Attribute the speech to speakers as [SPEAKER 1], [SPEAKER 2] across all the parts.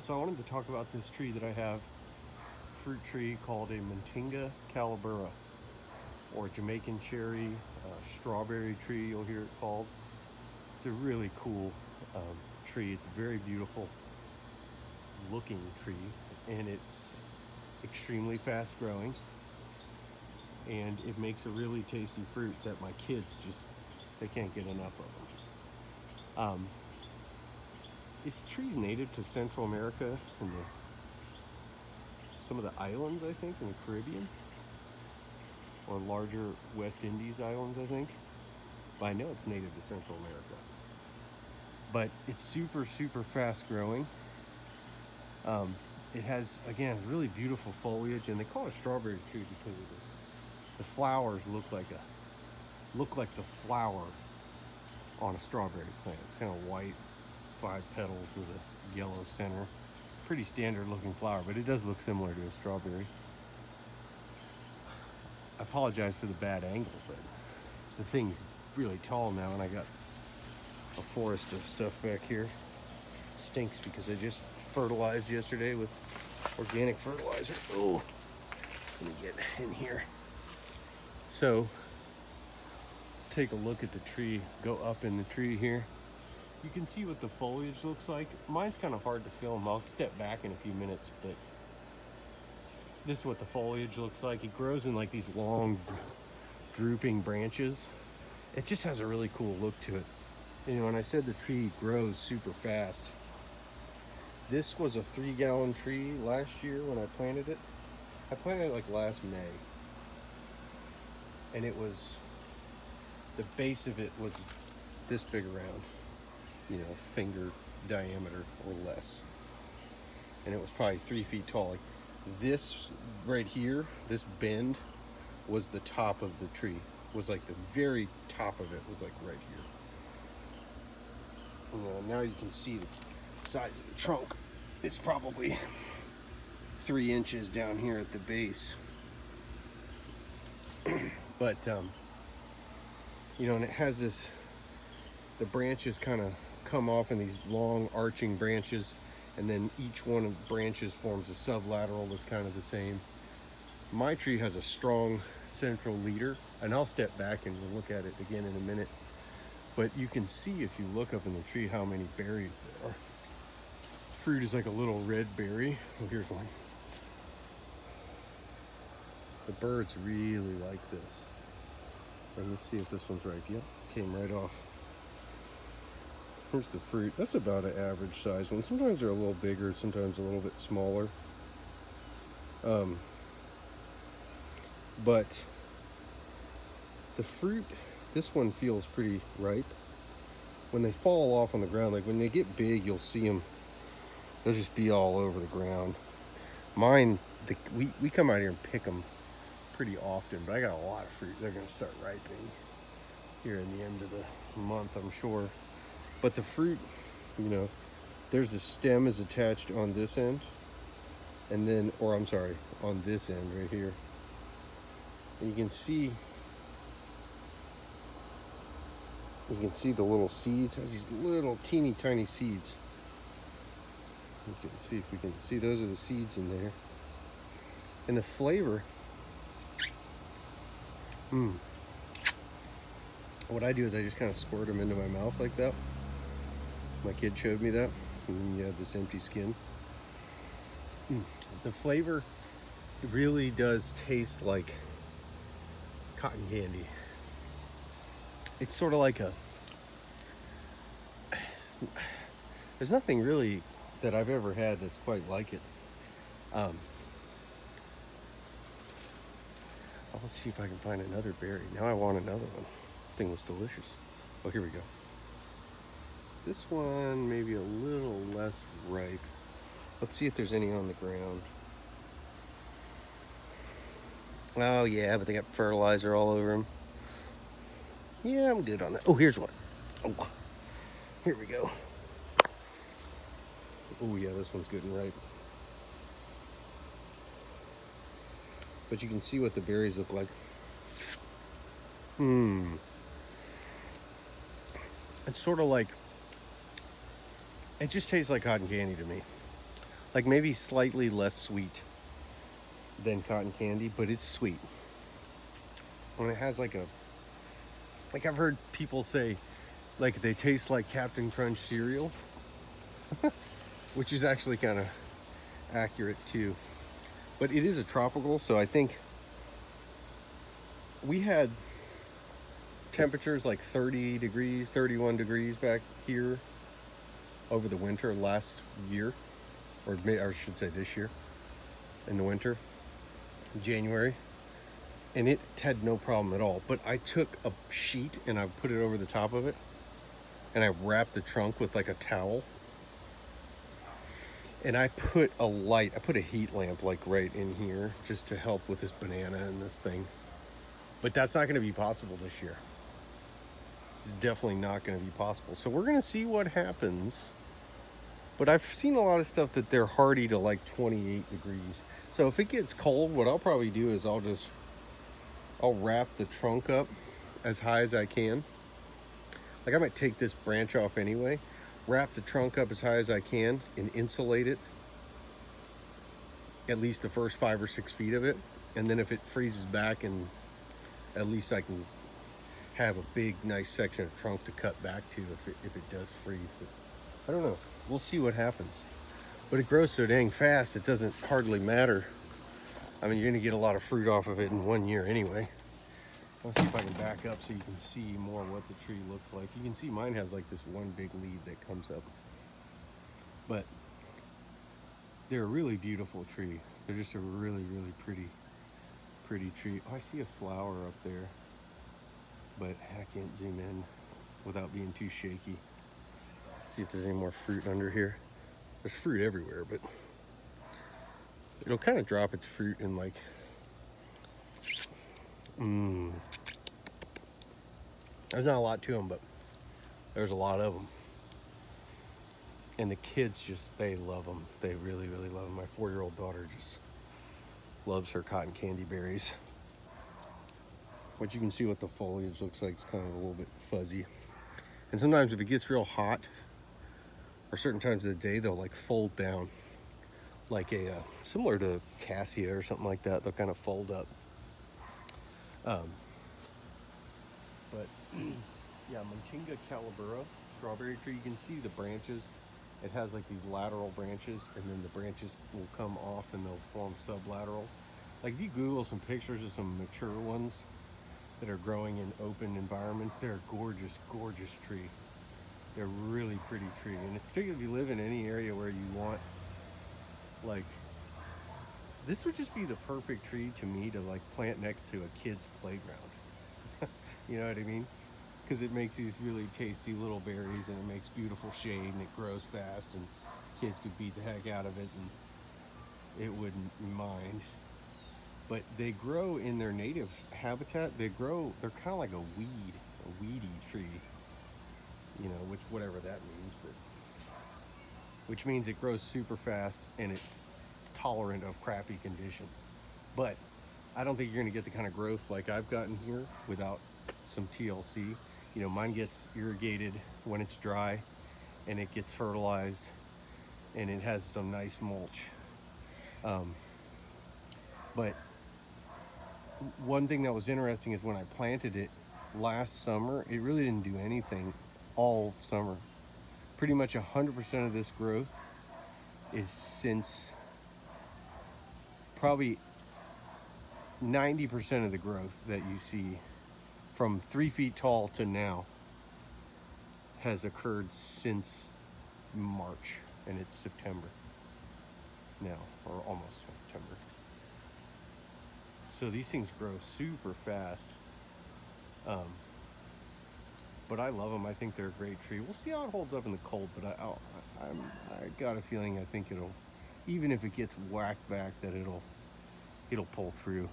[SPEAKER 1] So I wanted to talk about this tree that I have, fruit tree called a Muntingia Calabria, or Jamaican cherry strawberry tree, you'll hear it called. It's a really cool tree. It's a very beautiful looking tree, and it's extremely fast growing, and it makes a really tasty fruit that my kids just, they can't get enough of them. This tree's native to Central America and some of the islands, I think, in the Caribbean, or larger West Indies islands, I think. But I know it's native to Central America. But it's super, super fast growing. It has, again, really beautiful foliage, and they call it a strawberry tree because of the flowers look like the flower on a strawberry plant. It's kind of white, 5 petals with a yellow center. Pretty standard looking flower, but it does look similar to a strawberry. I apologize for the bad angle, but the thing's really tall now, and I got a forest of stuff back here. Stinks because I just fertilized yesterday with organic fertilizer. Oh, let me get in here. So, take a look at the tree, go up in the tree here. You can see what the foliage looks like. Mine's kind of hard to film. I'll step back in a few minutes, but this is what the foliage looks like. It grows in like these long drooping branches. It just has a really cool look to it. You know, and I said the tree grows super fast. This was a 3-gallon tree last year when I planted it. I planted it like last May. And it was, the base of it was this big around, you know, finger diameter or less. And it was probably 3 feet tall. Like this right here, this bend was the top of the tree. Was like the very top of it was like right here. Now you can see the size of the trunk. It's probably 3 inches down here at the base. But, you know, and it has this, the branches kind of come off in these long arching branches, and then each one of the branches forms a sublateral that's kind of the same. My tree has a strong central leader, and I'll step back and we'll look at it again in a minute. But you can see if you look up in the tree how many berries there are. Fruit is like a little red berry. Oh, here's one. The birds really like this. And let's see if this one's right. Yep, came right off. Here's the fruit. That's about an average size one. Sometimes they're a little bigger, sometimes a little bit smaller. But the fruit, this one feels pretty ripe. When they fall off on the ground, like when they get big, you'll see them. They'll just be all over the ground. Mine, we come out here and pick them pretty often, but I got a lot of fruit. They're gonna start ripening here in the end of the month, I'm sure. But the fruit, you know, there's a stem is attached on this end, and then, or I'm sorry, on this end right here. And you can see the little seeds. It has these little teeny tiny seeds. You can see if we can see, those are the seeds in there. And the flavor, what I do is I just kind of squirt them into my mouth like that. My kid showed me that. And then you have this empty skin. The flavor really does taste like cotton candy. It's sort of like there's nothing really that I've ever had that's quite like it. Let's see if I can find another berry. Now I want another one. The thing was delicious. Oh, here we go. This one maybe a little less ripe. Let's see if there's any on the ground. Oh yeah, but they got fertilizer all over them. Yeah, I'm good on that. Oh, here's one. Oh, here we go. Oh yeah, this one's good and ripe. But you can see what the berries look like. It's sort of like, it just tastes like cotton candy to me. Like maybe slightly less sweet than cotton candy, but it's sweet. And it has like I've heard people say, like they taste like Captain Crunch cereal, which is actually kind of accurate too. But it is a tropical, so I think we had temperatures like 30 degrees, 31 degrees back here over the winter last year, or I should say this year in the winter, January. And it had no problem at all. But I took a sheet and I put it over the top of it, and I wrapped the trunk with like a towel. And I put a heat lamp like right in here just to help with this banana and this thing. But that's not going to be possible this year. It's definitely not going to be possible. So we're going to see what happens. But I've seen a lot of stuff that they're hardy to like 28 degrees. So if it gets cold, what I'll probably do is I'll wrap the trunk up as high as I can. Like I might take this branch off anyway, wrap the trunk up as high as I can and insulate it, at least the first 5 or 6 feet of it. And then if it freezes back, and at least I can have a big nice section of trunk to cut back to if it does freeze. But I don't know, we'll see what happens. But it grows so dang fast, it doesn't hardly matter. I mean, you're gonna get a lot of fruit off of it in 1 year anyway. Let's see if I can back up so you can see more what the tree looks like. You can see mine has like this one big leaf that comes up. But they're a really beautiful tree. They're just a really, really pretty tree. Oh, I see a flower up there, but I can't zoom in without being too shaky. Let's see if there's any more fruit under here. There's fruit everywhere, but it'll kind of drop its fruit in like, there's not a lot to them, but there's a lot of them. And the kids they love them. They really, really love them. My 4-year-old daughter just loves her cotton candy berries. But you can see what the foliage looks like. It's kind of a little bit fuzzy. And sometimes if it gets real hot, or certain times of the day, they'll like fold down, like similar to cassia or something like that. They'll kind of fold up. But yeah, Muntingia Calabria strawberry tree. You can see the branches. It has like these lateral branches, and then the branches will come off and they'll form sublaterals. Like if you Google some pictures of some mature ones that are growing in open environments, they're a gorgeous, gorgeous tree. They're a really pretty tree. And particularly if you live in any area where you want, like, this would just be the perfect tree to me to like plant next to a kid's playground. You know what I mean? Because it makes these really tasty little berries, and it makes beautiful shade, and it grows fast, and kids could beat the heck out of it, and it wouldn't mind. But they grow in their native habitat. They're kind of like a weedy tree, you know, whatever that means, but which means it grows super fast and it's tolerant of crappy conditions. But I don't think you're gonna get the kind of growth like I've gotten here without some TLC. You know, mine gets irrigated when it's dry, and it gets fertilized, and it has some nice mulch. But one thing that was interesting is when I planted it last summer, it really didn't do anything all summer. Pretty much 100% of this growth is since, probably 90% of the growth that you see from 3 feet tall to now has occurred since March, and it's September now, or almost September. So these things grow super fast. But I love them. I think they're a great tree. We'll see how it holds up in the cold, but I got a feeling I think it'll, even if it gets whacked back, that it'll pull through.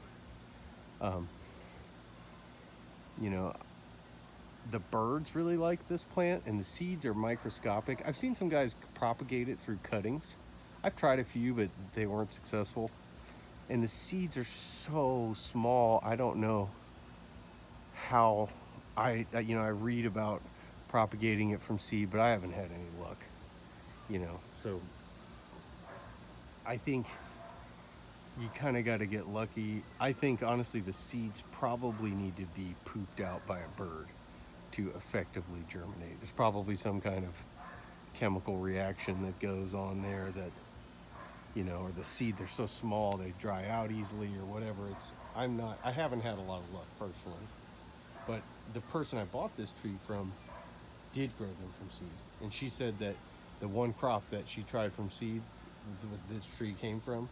[SPEAKER 1] You know, the birds really like this plant, and the seeds are microscopic. I've seen some guys propagate it through cuttings. I've tried a few, but they weren't successful. And the seeds are so small. I don't know how. I read about propagating it from seed, but I haven't had any luck. You know, so I think you kind of got to get lucky. I think honestly the seeds probably need to be pooped out by a bird to effectively germinate. There's probably some kind of chemical reaction that goes on there that, or the seed, they're so small they dry out easily or whatever. I haven't had a lot of luck personally, but the person I bought this tree from did grow them from seed, and she said that the one crop that she tried from seed, this tree came from,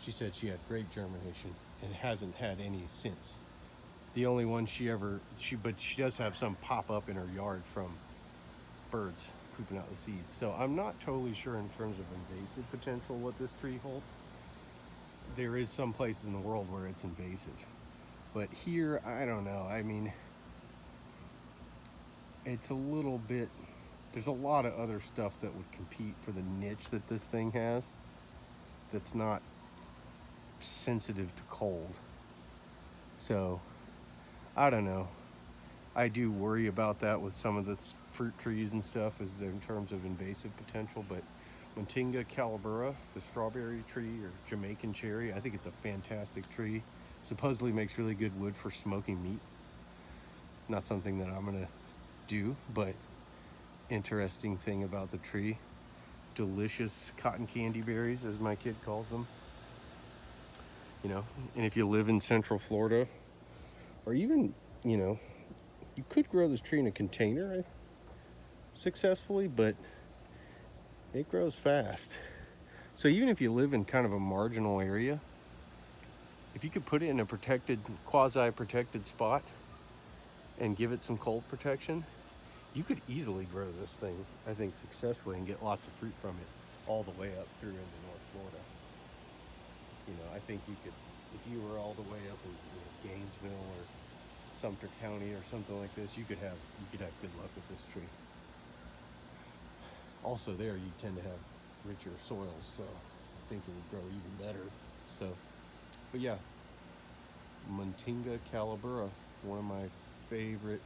[SPEAKER 1] she said she had great germination and hasn't had any since. The only one but she does have some pop up in her yard from birds pooping out the seeds. So I'm not totally sure in terms of invasive potential what this tree holds. There is some places in the world where it's invasive, but here, I don't know. I mean, it's a little bit, there's a lot of other stuff that would compete for the niche that this thing has that's not sensitive to cold. So I don't know. I do worry about that with some of the fruit trees and stuff as in terms of invasive potential, but Muntingia calabria, the strawberry tree or Jamaican cherry, I think it's a fantastic tree. Supposedly makes really good wood for smoking meat. Not something that I'm gonna do, but interesting thing about the tree. Delicious cotton candy berries, as my kid calls them. And if you live in Central Florida, or even, you could grow this tree in a container successfully, but it grows fast. So even if you live in kind of a marginal area, if you could put it in a quasi-protected spot and give it some cold protection, you could easily grow this thing, I think, successfully and get lots of fruit from it all the way up through into North Florida. I think you could, if you were all the way up in Gainesville or Sumter County or something like this, you could have good luck with this tree. Also there, you tend to have richer soils, so I think it would grow even better. So, but yeah, Muntingia calabria, one of my favorite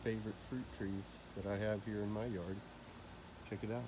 [SPEAKER 1] fruit trees that I have here in my yard. Check it out.